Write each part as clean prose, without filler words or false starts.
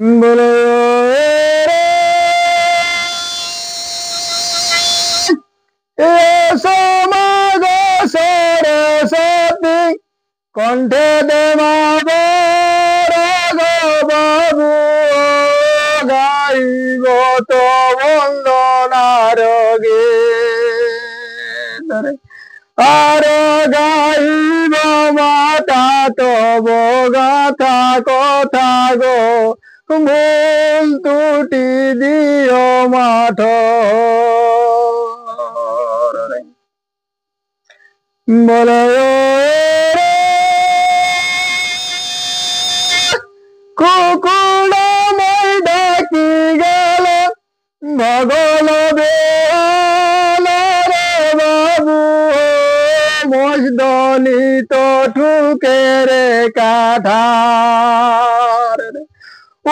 বলো সমাগ সরস্বতী কণ্ঠে দেবাব বাবু গাইব তো বন্দনার গে আর গাইব মাতা তব গাথা কথা গো ভুল ত্রুটি দিও মাঠ বলো কুকুড়া মই ডাকি গেল ভগল রে বাবু মজদনি তো ঠুকে রে কাঠার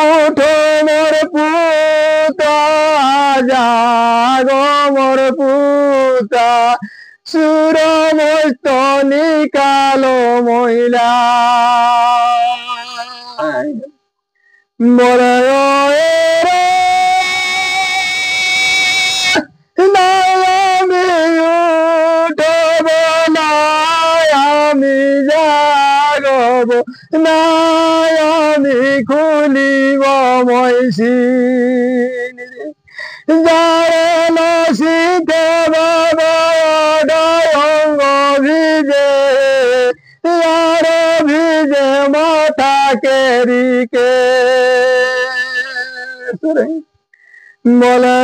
উঠো মোর পুতা জাগো মোর পুতা সুর মস্তনি কালো মহিলা বলে আমি উঠব না আমি জাগব না আমি খুলিব মৈশি যার শীতে বাবা অঙ্গ ভিজে আর ভিজে মাথা কেরিকে বলে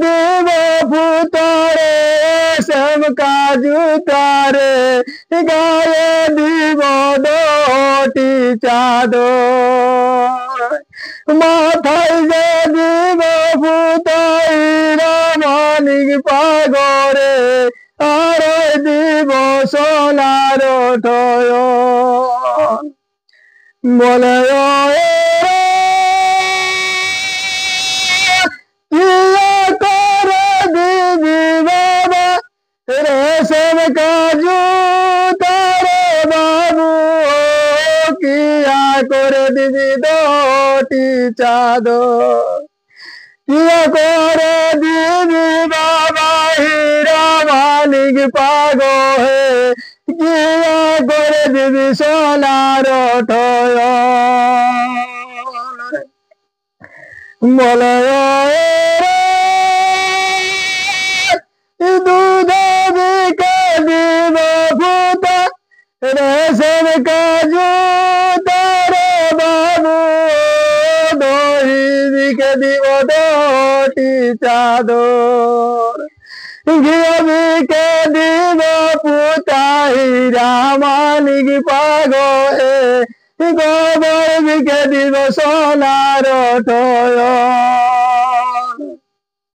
দিব পুতরে শ্যাম কাজু তারে গায়ে দিব দোটি চাদর মাথায় যে দিব পুতাই রামানিক পাগরে আর দিব সোনার ঠয় বলে করে দিবি বাবা রেশম কাজু তারে বাবু কিয়া করে দিবি দোটি চাদর কিয়া করে দিবি বাবা হীরা মালিক পাগো হে কিয়া করে দিবি সোনার ঠয় বলে দুধ বিকে দিব ফুটা রেশম কাজু তারে বাবু দহি বিকে দিব দোটি চাদর ঘিয়ে বিকে দিব পুতা হীরা মালিক পাগো হে গোবর বিকে দিব সোনার ঠয়